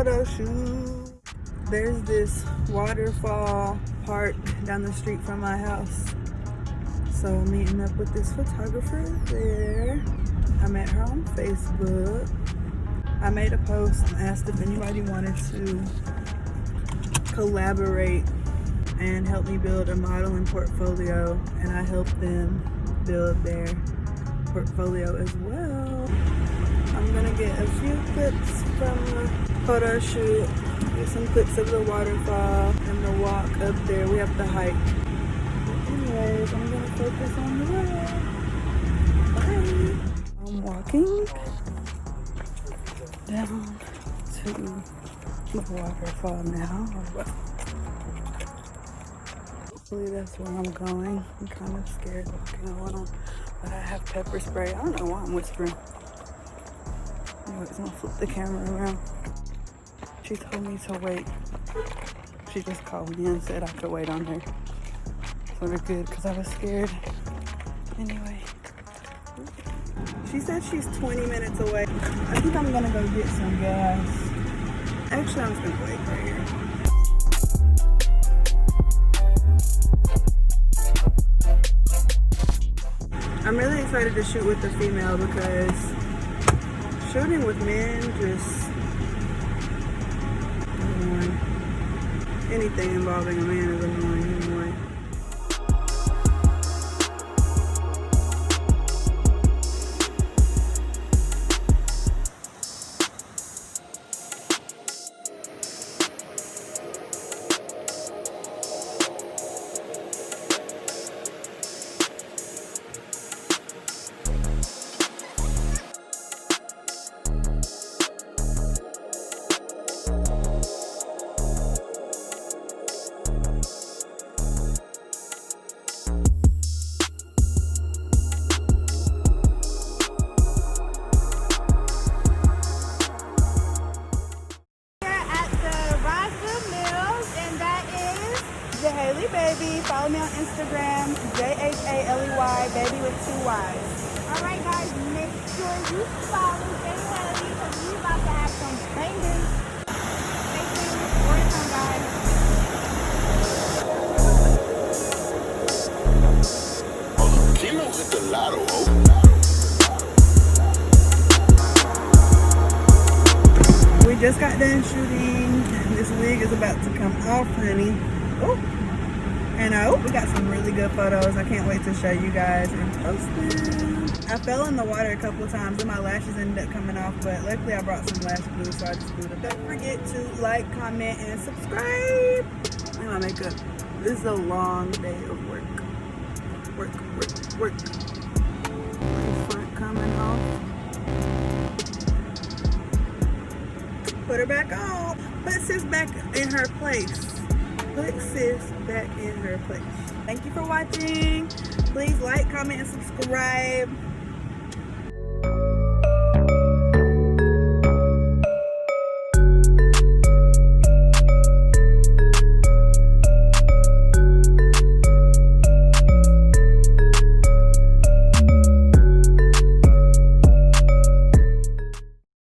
photo shoot. There's this waterfall park down the street from my house. So I'm meeting up with this photographer there. I met her on Facebook. I made a post and asked if anybody wanted to collaborate and help me build a modeling portfolio, and I helped them build their portfolio as well. I'm gonna get a few clips from the photo shoot, get some clips of the waterfall and the walk up there. We have to hike. But anyways, I'm gonna focus on the road. Bye. I'm walking down to the waterfall now. Hopefully that's where I'm going. I'm kind of scared walking alone, but I have pepper spray. I don't know why I'm whispering. Anyways, I'm gonna flip the camera around. She told me to wait. She just called me and said I could wait on her. So we're good, because I was scared. Anyway, she said she's 20 minutes away. I think I'm gonna go get some gas. Actually, I'm just gonna wait right here. I'm really excited to shoot with the female because shooting with men just annoying. Anything involving a man is annoying anyway. JHaley baby. Follow me on Instagram, JHaley baby with 2 Y's. Alright guys, make sure you follow JHaley because we're about to have some bangers. Stay tuned. More to come, guys. Kilo hit the lotto. We just got done shooting. This wig is about to come off, honey. Oh, and we got some really good photos. I can't wait to show you guys and post them. I fell in the water a couple times and my lashes ended up coming off, but luckily I brought some lash glue, so I just glued it. Don't forget to like, comment, and subscribe. Look at my makeup. This is a long day of work. Work. My front coming off. Put her back on. Put sis back in her place. Put sis back in her place. Thank you for watching. Please like, comment, and subscribe.